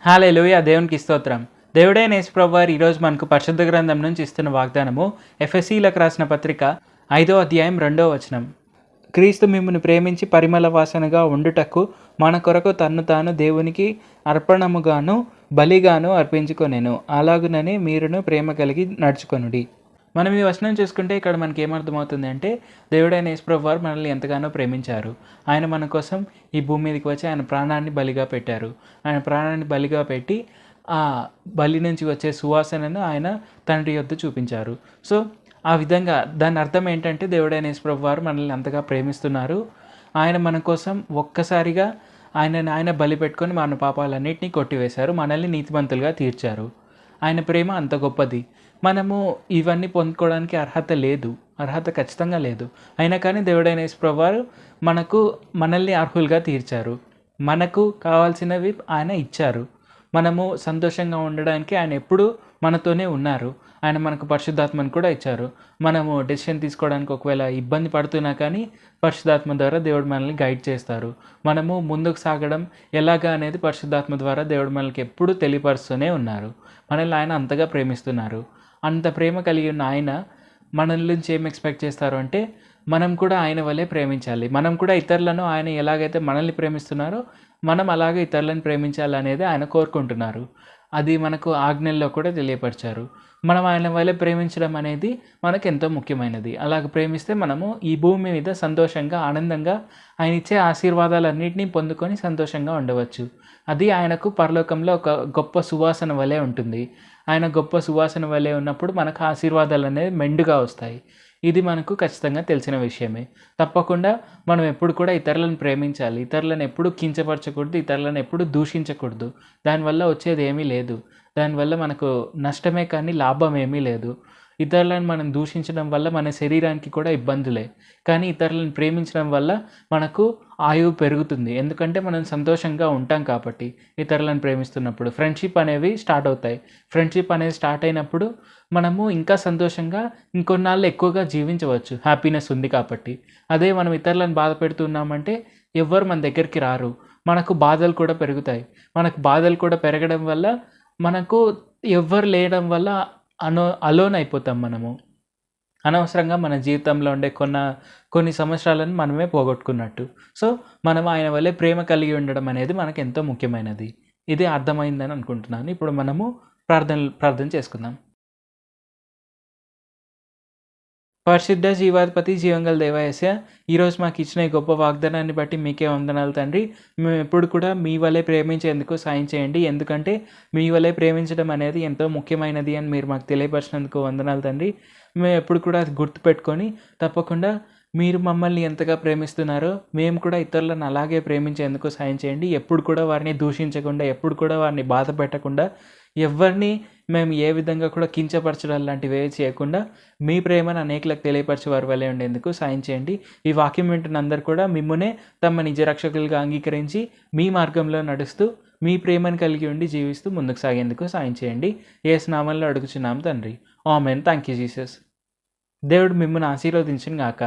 హల్లెలూయా. దేవునికి స్తోత్రం. దేవుడైన యేసు ప్రభువారు ఈరోజు మనకు పరిశుద్ధ గ్రంథం నుంచి ఇస్తున్న వాగ్దానము ఎఫెసీలకు రాసిన పత్రిక 5వ అధ్యాయం 2వ వచనం. క్రీస్తు మిమ్మును ప్రేమించి పరిమళ వాసనగా ఉండుటకు మన కొరకు తన్ను తాను దేవునికి అర్పణముగాను బలిగాను అర్పించుకొనెను. అలాగుననే మీరును ప్రేమ కలిగి నడుచుకొనుడి. మనం ఈ వచనం చూసుకుంటే ఇక్కడ మనకి ఏమర్థమవుతుంది అంటే, దేవుడైన యేసు ప్రభువారు మనల్ని ఎంతగానో ప్రేమించారు. ఆయన మన కోసం ఈ భూమి మీదకి వచ్చి ఆయన ప్రాణాన్ని బలిగా పెట్టారు. ఆయన ప్రాణాన్ని బలిగా పెట్టి ఆ బలి నుంచి వచ్చే సువాసనను ఆయన తండ్రి యొద్ద చూపించారు. సో ఆ విధంగా దాని అర్థం ఏంటంటే, దేవుడైన యేసు ప్రభువారు మనల్ని అంతగా ప్రేమిస్తున్నారు. ఆయన మన కోసం ఒక్కసారిగా ఆయన బలి పెట్టుకొని మన పాపాలన్నింటినీ కొట్టివేశారు. మనల్ని నీతిమంతులుగా తీర్చారు. ఆయన ప్రేమ అంత గొప్పది. మనము ఇవన్నీ పొందుకోవడానికి అర్హత ఖచ్చితంగా లేదు. అయినా కానీ దేవుడైన యేసు ప్రభువారు మనల్ని అర్హులుగా తీర్చారు. మనకు కావాల్సినవి ఆయన ఇచ్చారు. మనము సంతోషంగా ఉండడానికి ఆయన ఎప్పుడూ మనతోనే ఉన్నారు. ఆయన మనకు పరిశుద్ధాత్మను కూడా ఇచ్చారు. మనము డెసిషన్ తీసుకోవడానికి ఒకవేళ ఇబ్బంది పడుతున్నా కానీ పరిశుద్ధాత్మ ద్వారా దేవుడు మనల్ని గైడ్ చేస్తారు. మనము ముందుకు సాగడం ఎలాగా అనేది పరిశుద్ధాత్మ ద్వారా దేవుడు మనకి ఎప్పుడూ తెలియపరుస్తూనే ఉన్నారు. మనల్ని ఆయన అంతగా ప్రేమిస్తున్నారు. అంత ప్రేమ కలిగి ఉన్న ఆయన మనల్ నుంచి ఏం ఎక్స్పెక్ట్ చేస్తారు అంటే, మనం కూడా ఆయన వల్లే ప్రేమించాలి. మనం కూడా ఇతరులను ఆయన ఎలాగైతే మనల్ని ప్రేమిస్తున్నారో మనం అలాగే ఇతరులను ప్రేమించాలనేది ఆయన కోరుకుంటున్నారు. అది మనకు ఆజ్ఞల్లో కూడా తెలియపరిచారు. మనం ఆయన వల్లే ప్రేమించడం అనేది మనకు ఎంతో ముఖ్యమైనది. అలాగ ప్రేమిస్తే మనము ఈ భూమి మీద సంతోషంగా ఆనందంగా ఆయన ఇచ్చే ఆశీర్వాదాలన్నింటినీ పొందుకొని సంతోషంగా ఉండవచ్చు. అది ఆయనకు పరలోకంలో ఒక గొప్ప సువాసన వలె ఉంటుంది. ఆయన గొప్ప సువాసన వలె ఉన్నప్పుడు మనకు ఆశీర్వాదాలు అనేవి మెండుగా వస్తాయి. ఇది మనకు ఖచ్చితంగా తెలిసిన విషయమే. తప్పకుండా మనం ఎప్పుడు కూడా ఇతరులను ప్రేమించాలి. ఇతరులను ఎప్పుడు కించపరచకూడదు. ఇతరులను ఎప్పుడు దూషించకూడదు. దానివల్ల వచ్చేది ఏమీ లేదు. దానివల్ల మనకు నష్టమే కానీ లాభం ఏమీ లేదు. ఇతరులను మనం దూషించడం వల్ల మన శరీరానికి కూడా ఇబ్బందులే. కానీ ఇతరులను ప్రేమించడం వల్ల మనకు ఆయువు పెరుగుతుంది. ఎందుకంటే మనం సంతోషంగా ఉంటాం కాబట్టి ఇతరులను ప్రేమిస్తున్నప్పుడు. ఫ్రెండ్షిప్ అనేవి స్టార్ట్ అవుతాయి. ఫ్రెండ్షిప్ అనేది స్టార్ట్ అయినప్పుడు మనము ఇంకా సంతోషంగా ఇంకొన్నాళ్ళు ఎక్కువగా జీవించవచ్చు. హ్యాపీనెస్ ఉంది కాబట్టి. అదే మనం ఇతరులను బాధ పెడుతున్నామంటే ఎవ్వరు మన దగ్గరికి రారు. మనకు బాధలు కూడా పెరుగుతాయి. మనకు బాధలు కూడా పెరగడం వల్ల మనకు ఎవ్వరు లేయడం వల్ల అలోన్ అయిపోతాం మనము. అనవసరంగా మన జీవితంలో ఉండే కొన్ని సంవత్సరాలను మనమే పోగొట్టుకున్నట్టు. సో మనం ఆయన వల్లే ప్రేమ కలిగి ఉండడం అనేది మనకు ఎంతో ముఖ్యమైనది. ఇది అర్థమైందని అనుకుంటున్నాను. ఇప్పుడు మనము ప్రార్థన చేసుకుందాం. పరిశుద్ధ జీవాధిపతి జీవంగల దేవ యేసయ్య, ఈరోజు మాకు ఇచ్చిన ఈ గొప్ప వాగ్దానాన్ని బట్టి మీకే వందనాలు తండ్రి. మేము ఎప్పుడు కూడా మీ వల్లే ప్రేమించేందుకు సాయం చేయండి. ఎందుకంటే మీ వల్లే ప్రేమించడం అనేది ఎంతో ముఖ్యమైనది అని మీరు మాకు తెలియపరిచినందుకు వందనాలు తండ్రి. మేము ఎప్పుడు కూడా అది గుర్తుపెట్టుకొని తప్పకుండా మీరు మమ్మల్ని ఎంతగా ప్రేమిస్తున్నారో మేము కూడా ఇతరులను అలాగే ప్రేమించేందుకు సాయం చేయండి. ఎప్పుడు కూడా వారిని దూషించకుండా, ఎప్పుడు కూడా వారిని బాధ పెట్టకుండా, ఎవరిని మేము ఏ విధంగా కూడా కించపరచడం లాంటివి చేయకుండా మీ ప్రేమను అనేకులకు తెలియపరిచే వారి వల్లే ఉండేందుకు సాయం చేయండి. ఈ వాక్యం వింటున్న అందరూ కూడా మిమ్మునే తమ నిజ రక్షకులుగా అంగీకరించి మీ మార్గంలో నడుస్తూ మీ ప్రేమను కలిగి ఉండి జీవిస్తూ ముందుకు సాగేందుకు సాయం చేయండి. యేసు నామములో అడుగుచున్నాం తండ్రి. ఆమేన్. Thank you Jesus. దేవుడు మిమ్మల్ని ఆశీర్వదించును గాక.